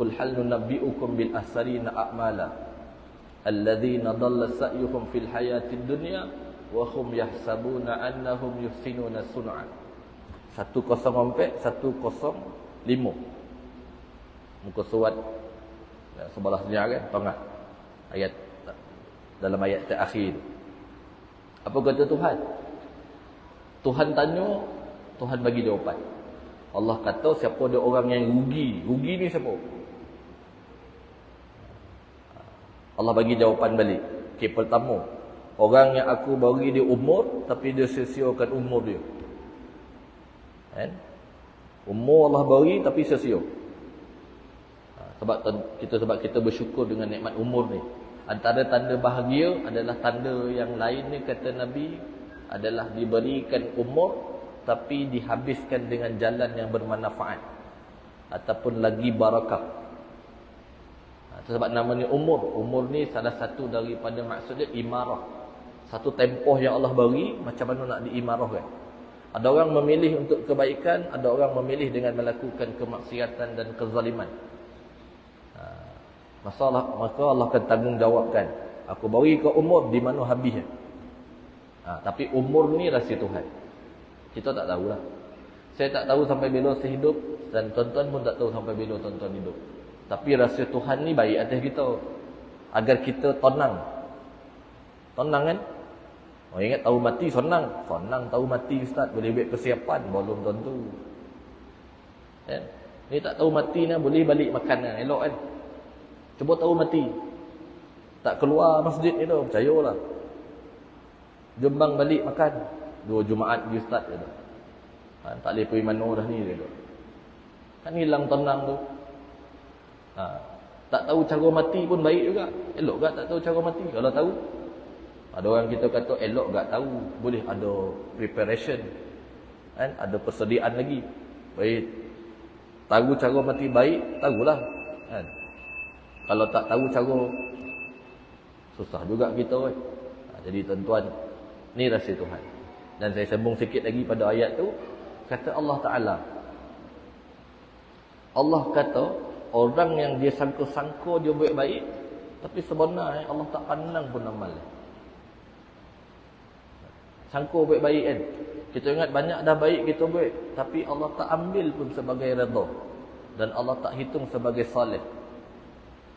Qul hal nunabbi'ukum bil ahsarina a'mala alladhina dhalla sa'yuhum fil hayatid dunya wa hum yahsabuna annahum yuhsinuna sun'a. 104 105. Muka surat sebelah sini kan, tengah ayat, dalam ayat terakhir. Apa kata Tuhan? Tuhan tanya, Tuhan bagi jawapan. Allah kata siapa dia orang yang rugi. Rugi ni siapa? Allah bagi jawapan balik. Okey, pertama, orang yang aku bagi dia umur tapi dia sia-siakan umur dia. Kan? Umur Allah bagi tapi sia-sia. Sebab kita bersyukur dengan nikmat umur ni. Antara tanda bahagia adalah tanda yang lain ni kata Nabi adalah diberikan umur tapi dihabiskan dengan jalan yang bermanfaat ataupun lagi barakah. Sebab namanya umur. Umur ni salah satu daripada maksudnya imarah. Satu tempoh yang Allah bagi, macam mana nak diimarahkan. Ada orang memilih untuk kebaikan, ada orang memilih dengan melakukan kemaksiatan dan kezaliman. Maka Allah akan tanggungjawabkan. Aku bagi kau umur di mana habisnya. Tapi umur ni rahsia Tuhan. Kita tak tahulah. Saya tak tahu sampai bila saya hidup, dan tuan-tuan pun tak tahu sampai bila tuan-tuan hidup. Tapi rahsia Tuhan ni baik atas kita, agar kita tenang. Tenang kan? Ingat tahu mati senang. Senang tahu mati ustaz, boleh buat persiapan, belum tentu. Kan? Ni tak tahu mati ni boleh balik makan elok kan? Cuba tahu mati, tak keluar masjid ni tu, percayalah. Jombang balik makan 2 Jumaat pergi ustaz je tu. Tak boleh pergi mana dah ni dia tu. Kan hilang tenang tu. Tak tahu cara mati pun baik juga. Elok tak tak tahu cara mati. Kalau tahu, ada orang kita kata elok tak tahu, boleh ada preparation. Kan? Ada persediaan lagi. Baik. Tahu cara mati baik, tahulah. Kan? Kalau tak tahu cara, susah juga kita kan. Jadi tuan-tuan, ni rahsia Tuhan. Dan saya sambung sikit lagi pada ayat tu, kata Allah Ta'ala. Allah kata, orang yang dia sangka-sangka dia baik-baik, tapi sebenarnya Allah tak pandang pun amal dia. Sangka baik-baik kan. Kita ingat banyak dah baik kita buat, tapi Allah tak ambil pun sebagai redha. Dan Allah tak hitung sebagai soleh.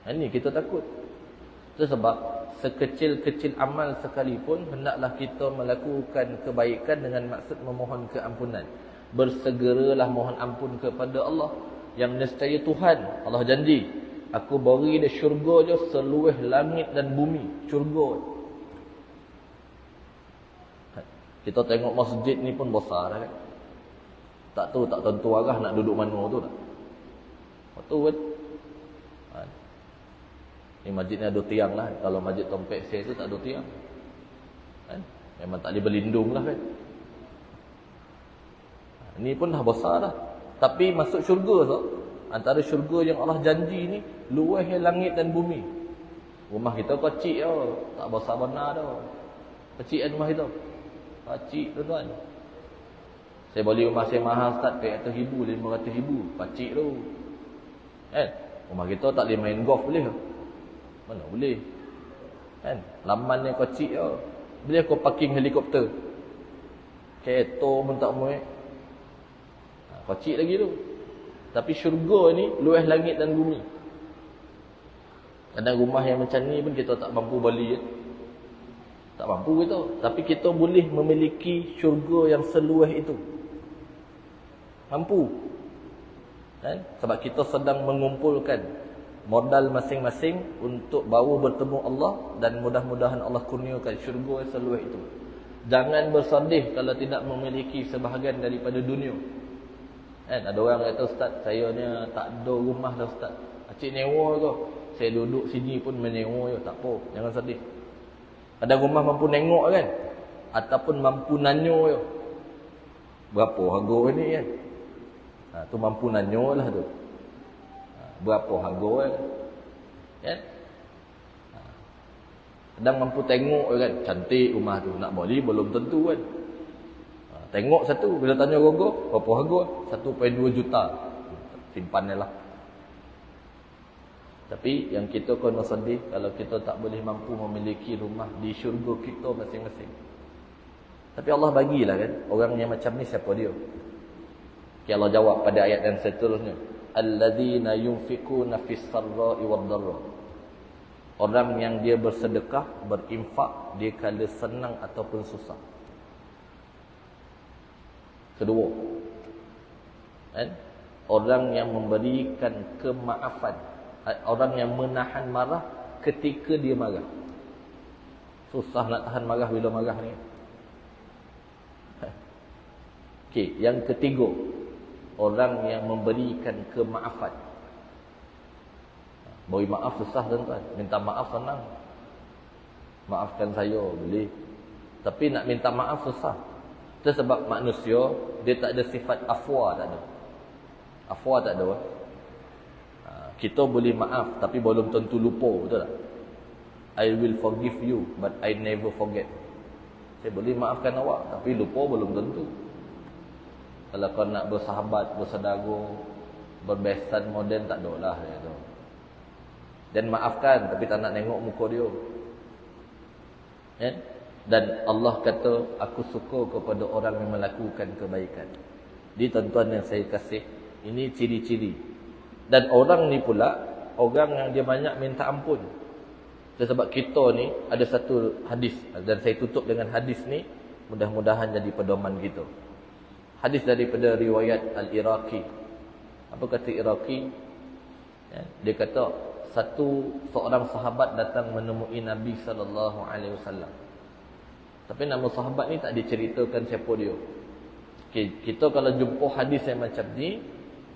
Ini kita takut. Itu sebab sekecil-kecil amal sekalipun hendaklah kita melakukan kebaikan dengan maksud memohon keampunan. Bersegeralah mohon ampun kepada Allah. Yang nescaya Tuhan, Allah janji, aku beri dia syurga je seluruh langit dan bumi. Syurga. Kita tengok masjid ni pun besar kan. Tak tahu, tak tentu arah nak duduk mana tu tak. Betul kan? Ni masjid ni ada tiang lah. Kalau masjid Tompek Seh tu tak ada tiang kan? Memang tak boleh berlindung lah kan. Ni pun dah besar dah. Tapi masuk syurga tu, antara syurga yang Allah janji ni luas langit dan bumi. Rumah kita kecil tau, tak besar benar tau. Kecil kan rumah kita. Kecil tuan-tuan. Saya beli rumah saya mahal start RM400,000, RM500,000. Kecil tu kan. Rumah kita tak boleh main golf boleh ke? Mana boleh kan. Laman ni kecil tau. Boleh aku parking helikopter. Kereta pun tak muat. Kecil lagi tu. Tapi syurga ni luas langit dan bumi. Kadang rumah yang macam ni pun kita tak mampu beli kan? Tak mampu kita. Tapi kita boleh memiliki syurga yang seluas itu. Mampu kan? Sebab kita sedang mengumpulkan modal masing-masing untuk bawa bertemu Allah. Dan mudah-mudahan Allah kurniakan syurga yang seluas itu. Jangan bersedih kalau tidak memiliki sebahagian daripada dunia kan. Ada orang kata, Ustaz, saya ni tak ada rumah dah Ustaz, acik nyewa ke? Saya duduk sini pun menyewa je. Tak apa, jangan sedih. Ada rumah mampu nengok kan, ataupun mampu nanyo je. Berapa harga ni kan? Tu mampu nanyo lah tu. Berapa harga kan? Kadang mampu tengok kan, cantik rumah tu, nak beli belum tentu kan. Tengok satu, bila tanya rogo, berapa harga? 1.2 juta. Simpan lah. Tapi yang kita kena sedih kalau kita tak boleh mampu memiliki rumah di syurga kita masing-masing. Tapi Allah bagilah kan. Orang yang macam ni siapa dia? Okay, Allah jawab pada ayat yang seterusnya. Alladzina yunfikuna fis sarra'i wad dharra. Orang yang dia bersedekah, berinfak, dia kala senang ataupun susah. Kedua, kan? Orang yang memberikan kemaafan, orang yang menahan marah ketika dia marah. Susah nak tahan marah bila marah ni. Okey, yang ketiga, orang yang memberikan kemaafan. Beri maaf susah tuan-tuan, minta maaf senang. Maafkan saya boleh, tapi nak minta maaf susah. Itu sebab manusia dia tak ada sifat afwa, tak ada. Afwa tak ada. Kita boleh maaf tapi belum tentu lupa, betul tak? I will forgive you but I never forget. Saya boleh maafkan awak tapi lupa belum tentu. Kalau kau nak bersahabat, bersaudara, berbesan moden tak ada lah tu. Dan maafkan tapi tak nak tengok muka dia. Kan? Dan Allah kata, aku suka kepada orang yang melakukan kebaikan. Di tuan-tuan yang saya kasih, ini ciri-ciri. Dan orang ni pula, orang yang dia banyak minta ampun. Sebab kita ni ada satu hadis, dan saya tutup dengan hadis ni, mudah-mudahan jadi pedoman kita. Hadis daripada riwayat Al-Iraqi. Apa kata Iraqi? Dia kata, seorang sahabat datang menemui Nabi SAW. Tapi nama sahabat ni tak diceritakan siapa dia. Okay, kita kalau jumpa hadis yang macam ni,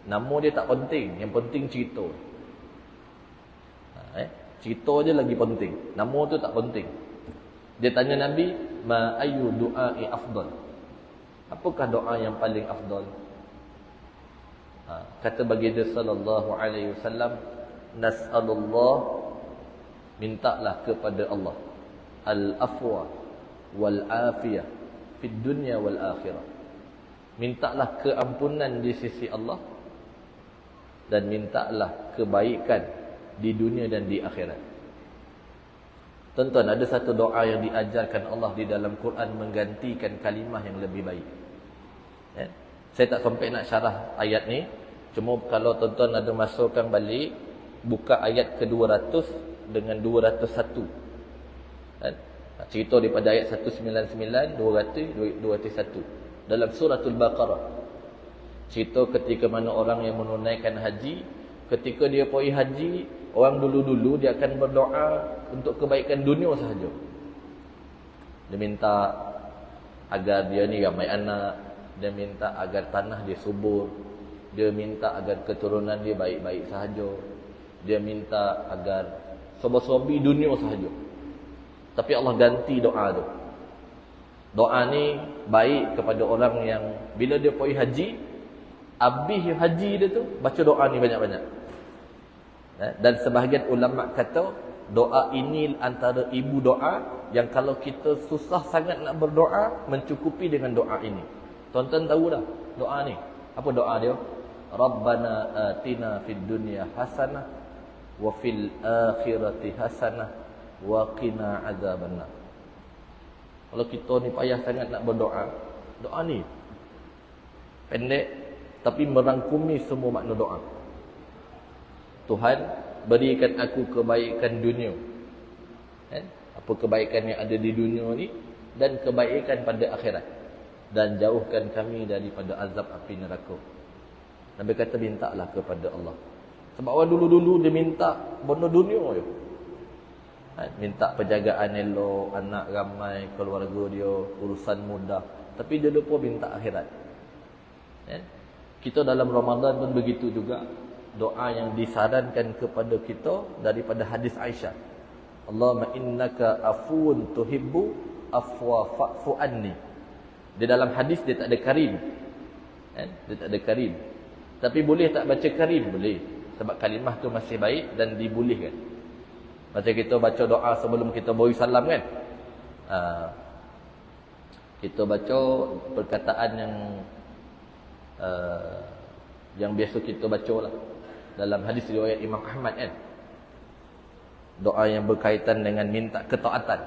nama dia tak penting. Yang penting cerita. Cerita je lagi penting. Nama tu tak penting. Dia tanya Nabi, ma ayu du'ai afdal? Apakah doa yang paling afdal? Kata baginda sallallahu alaihi wasallam, nas'alullah, mintalah kepada Allah al-afwa wal afiyah fid dunya wal akhirah. Mintalah keampunan di sisi Allah dan mintalah kebaikan di dunia dan di akhirat. Tuan-tuan, ada satu doa yang diajarkan Allah di dalam Quran menggantikan kalimah yang lebih baik. Saya tak sampai nak syarah ayat ni. Cuma kalau tuan-tuan ada masukkan balik, buka ayat ke-200 dengan 201. Cerita daripada ayat 199, 200, 201. Dalam suratul Baqarah. Cerita ketika mana orang yang menunaikan haji, ketika dia pergi haji, orang dulu-dulu dia akan berdoa untuk kebaikan dunia sahaja. Dia minta agar dia ni ramai anak, dia minta agar tanah dia subur, dia minta agar keturunan dia baik-baik sahaja, dia minta agar sobi-sobi dunia sahaja. Tapi Allah ganti doa tu. Doa ni baik kepada orang yang bila dia pergi haji, habis haji dia tu baca doa ni banyak-banyak. Dan sebahagian ulama kata doa ini antara ibu doa yang kalau kita susah sangat nak berdoa, mencukupi dengan doa ini. Tuan-tuan tahu dah doa ni. Apa doa dia? Rabbana atina fid dunya hasanah wa fil akhirati hasanah wa qina azabannar. Kalau kita ni payah sangat nak berdoa, doa ni pendek tapi merangkumi semua makna doa. Tuhan, berikan aku kebaikan dunia. Apa kebaikan yang ada di dunia ni, dan kebaikan pada akhirat, dan jauhkan kami daripada azab api neraka. Nabi kata mintalah kepada Allah. Sebab orang dulu-dulu dia minta benda dunia je. Minta penjagaan elok, anak ramai, keluarga dia, urusan mudah. Tapi dia lupa minta akhirat. Kita dalam Ramadan pun begitu juga. Doa yang disarankan kepada kita daripada hadis Aisyah. Allahumma innaka afuun tuhibbu afwa fa'fu anni. Di dalam hadis dia tak ada karim. Dia tak ada karim. Tapi boleh tak baca karim? Boleh. Sebab kalimah tu masih baik dan dibolehkan. Macam kita baca doa sebelum kita beri salam kan. Kita baca perkataan yang biasa kita baca lah. Dalam hadis riwayat Imam Ahmad kan. Doa yang berkaitan dengan minta ketaatan.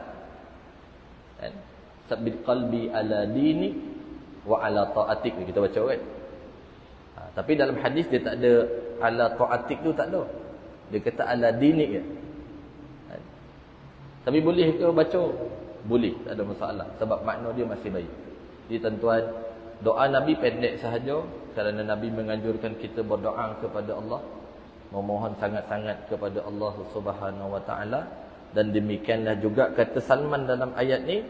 Sabbit qalbi ala dini wa ala ta'atik, kita baca kan. Tapi dalam hadis dia tak ada ala ta'atik tu, tak ada. Dia kata ala dini je. Tapi boleh ke baca? Boleh, tak ada masalah. Sebab makna dia masih baik. Jadi tuan-tuan, doa Nabi pendek sahaja kerana Nabi menganjurkan kita berdoa kepada Allah, memohon sangat-sangat kepada Allah Subhanahu wa taala. Dan demikianlah juga kata Salman dalam ayat ni,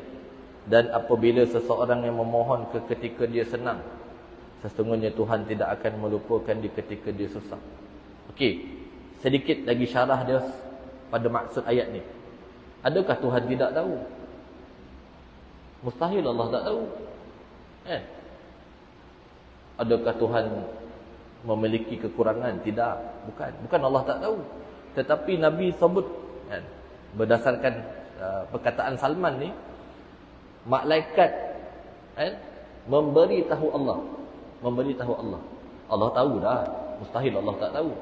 dan apabila seseorang yang memohon ketika dia senang, sesungguhnya Tuhan tidak akan melupakan dia ketika dia susah. Okey, sedikit lagi syarah dia pada maksud ayat ni. Adakah Tuhan tidak tahu? Mustahil Allah tak tahu. Adakah Tuhan memiliki kekurangan? Tidak, bukan Allah tak tahu. Tetapi Nabi sebut berdasarkan perkataan Salman ni, malaikat memberi tahu Allah. Allah tahu dah, mustahil Allah tak tahu.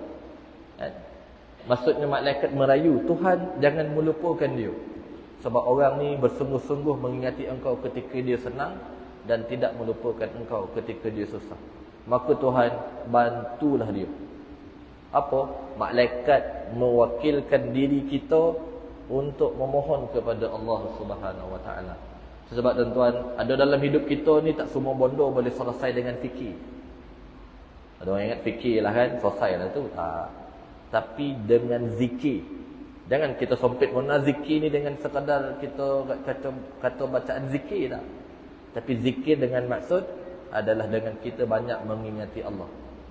Maksudnya malaikat merayu Tuhan jangan melupakan dia. Sebab orang ni bersungguh-sungguh mengingati engkau ketika dia senang dan tidak melupakan engkau ketika dia susah. Maka Tuhan bantulah dia. Apa? Malaikat mewakilkan diri kita untuk memohon kepada Allah Subhanahu wa taala. Sebab tuan-tuan, ada dalam hidup kita ni tak semua bondo boleh selesai dengan fikir. Ada orang ingat fikir lah kan, selesai lah tu. Tapi dengan zikir. Jangan kita sempit guna zikir ni dengan sekadar kita kata bacaan zikir tak. Tapi zikir dengan maksud adalah dengan kita banyak mengingati Allah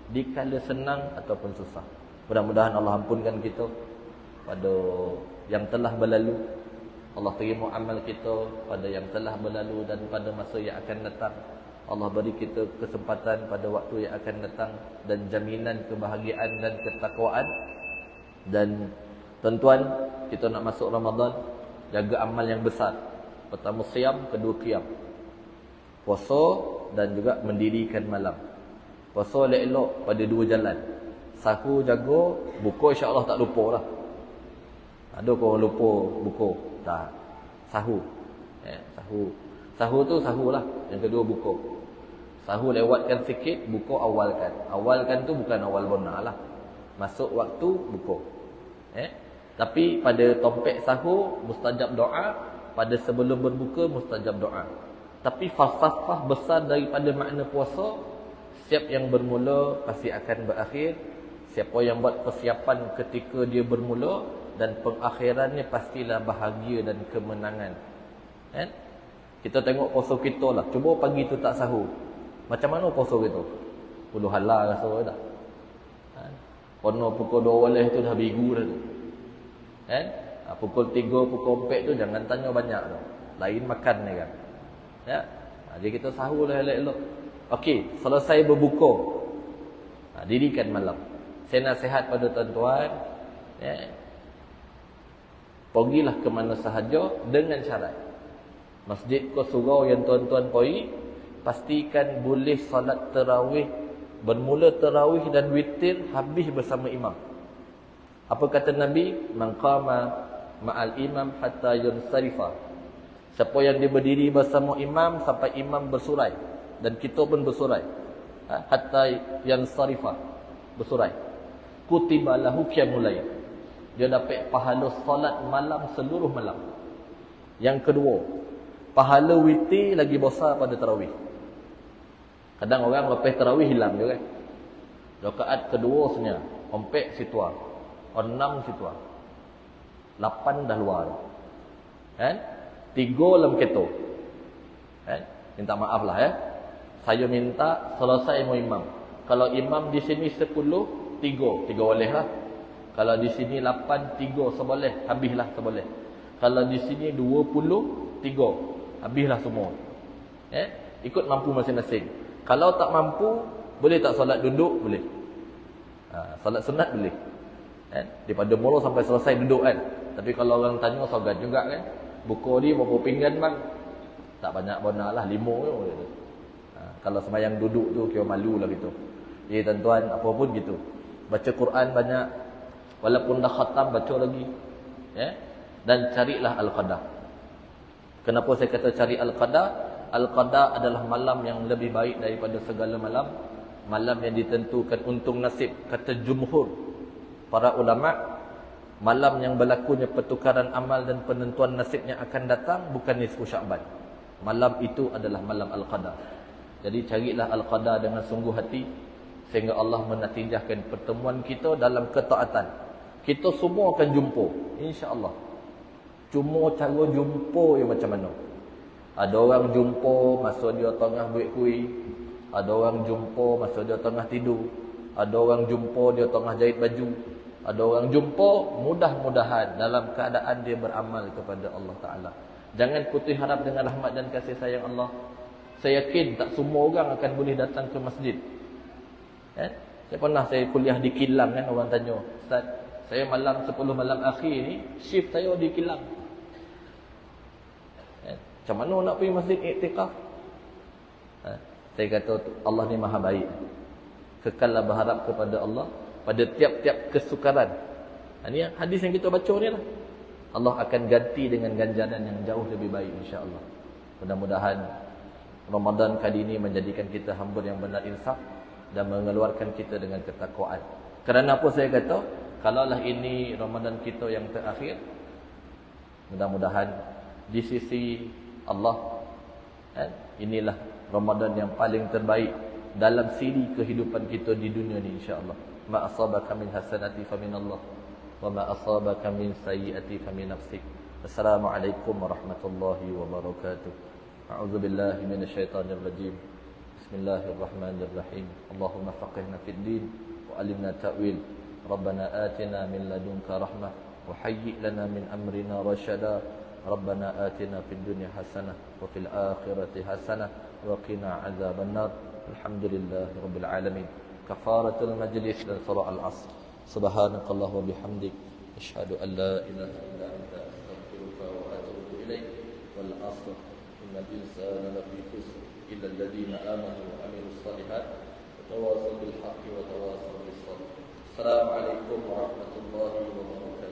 di kala senang ataupun susah. Mudah-mudahan Allah ampunkan kita pada yang telah berlalu. Allah terima amal kita pada yang telah berlalu dan pada masa yang akan datang. Allah beri kita kesempatan pada waktu yang akan datang dan jaminan kebahagiaan dan ketakwaan. Dan tuan-tuan, kita nak masuk Ramadan, jaga amal yang besar. Pertama siam, kedua qiyam. Puasa dan juga mendirikan malam. Puasa elok pada dua jalan. Sahur jaga, buku insya-Allah tak lupa lah. Ada orang lupa buku. Tak. Sahur. Sahur. Sahur tu sahur lah. Yang kedua buku. Sahur lewatkan sikit, buku awalkan. Awalkan tu bukan awal bona lah. Masuk waktu buku. Tapi pada topik sahur mustajab doa, pada sebelum berbuka mustajab doa. Tapi falsafah besar daripada makna puasa, siap yang bermula pasti akan berakhir. Siapa yang buat persiapan ketika dia bermula dan pengakhirannya pastilah bahagia dan kemenangan. Kita tengok puasa kita lah. Cuba pagi tu tak sahur. Macam mana puasa kita? Puluh halal rasa dah. Kono pukul 12 tu dah bigu dah tu. Pukul 3, pukul 4 tu jangan tanya banyak tu. Lain makan ni kan. Jadi kita sahur lah elok-elok. Okey, selesai berbuka. Dirikan malam. Saya nasihat pada tuan-tuan, pergilah ke mana sahaja dengan syarat. Masjid ke surau yang tuan-tuan pergi, pastikan boleh solat tarawih, bermula tarawih dan witir habis bersama imam. Apa kata Nabi? Man qama ma'al imam hatta yunsarifa. Siapa yang dia berdiri bersama imam sampai imam bersurai, dan kita pun bersurai, hatta yunsarifa, bersurai, kutiba lahu qiyamul lail. Dia dapat pahala solat malam seluruh malam. Yang kedua, pahala witir lagi besar pada tarawih. Kadang orang lepas tarawih hilang dia kan. Rakaat kedua senyap, ompek situa, 6 situa, 8 dah luar. 3 dalam keto. Minta maaf lah Saya minta selesai mau imam. Kalau imam di sini 10, 3 boleh lah. Kalau di sini 8, 3 seboleh, habislah seboleh. Kalau di sini 20, 3, habislah semua. Ikut mampu masing-masing. Kalau tak mampu, boleh tak solat duduk? Boleh. Solat sunat boleh. Daripada mula sampai selesai duduk kan. Tapi kalau orang tanya sogat juga kan. Buku ni berapa pinggan bang? Tak banyak bona lah, 5 tu. Kalau sembahyang duduk tu kira malu lah gitu. Jadi tuan-tuan, apa pun gitu. Baca Quran banyak. Walaupun dah khatam, baca lagi. Dan carilah Al-Qadar. Kenapa saya kata cari Al-Qadar? Al-Qadar adalah malam yang lebih baik daripada segala malam. Malam yang ditentukan untung nasib. Kata jumhur para ulama', malam yang berlakunya pertukaran amal dan penentuan nasibnya akan datang bukan nisfu Sya'ban. Malam itu adalah malam Al-Qadar. Jadi carilah Al-Qadar dengan sungguh hati, sehingga Allah menatijahkan pertemuan kita dalam ketaatan. Kita semua akan jumpa, insya-Allah. Cuma cara jumpa yang macam mana? Ada orang jumpa masa dia tengah buat kuih, ada orang jumpa masa dia tengah tidur, ada orang jumpa dia tengah jahit baju, ada orang jumpa mudah-mudahan dalam keadaan dia beramal kepada Allah Ta'ala. Jangan putus harap dengan rahmat dan kasih sayang Allah. Saya yakin tak semua orang akan boleh datang ke masjid. Saya kuliah di Kilang kan, orang tanya, Ustaz, saya malam 10 malam akhir ni, shift saya di Kilang. Macam mana nak pergi masjid iktikaf? Saya kata Allah ni maha baik. Kekallah berharap kepada Allah pada tiap-tiap kesukaran. Ini hadis yang kita baca ni lah. Allah akan ganti dengan ganjaran yang jauh lebih baik insya-Allah. Mudah-mudahan Ramadan kali ini menjadikan kita hamba yang benar insaf dan mengeluarkan kita dengan ketakwaan. Kerana apa saya kata? Kalaulah ini Ramadan kita yang terakhir, mudah-mudahan di sisi Allah, inilah Ramadan yang paling terbaik dalam siri kehidupan kita di dunia ni insya-Allah. Ma asabaka min hasanati famin Allah, wa ma asabaka min sayyiati famin nafsik. Assalamualaikum warahmatullahi wabarakatuh. A'udzu billahi minasyaitonir rajim. Bismillahirrahmanirrahim. Allahumma faqihna fid din wa alimna ta'wil. Rabbana atina min ladunka rahmah wa hayyi' lana min amrina rasyada. Rabbana atina fid dunya hasanah wa fil akhirati hasanah wa qina 'adzabannar. Alhamdulillahirabbil alamin. Kafaratul majlis dan surah Al-Asr. Subhanakallah wa bihamdik, asyhadu an la ilaha illa anta, astaghfiruka wa atubu ilaik. Wal 'asr, innal insana lafi khusr illa alladhina amanu wa 'amilus shalihat wa tawassaw bil haqqi wa tawassaw bis sabr. Assalamualaikum warahmatullahi wabarakatuh.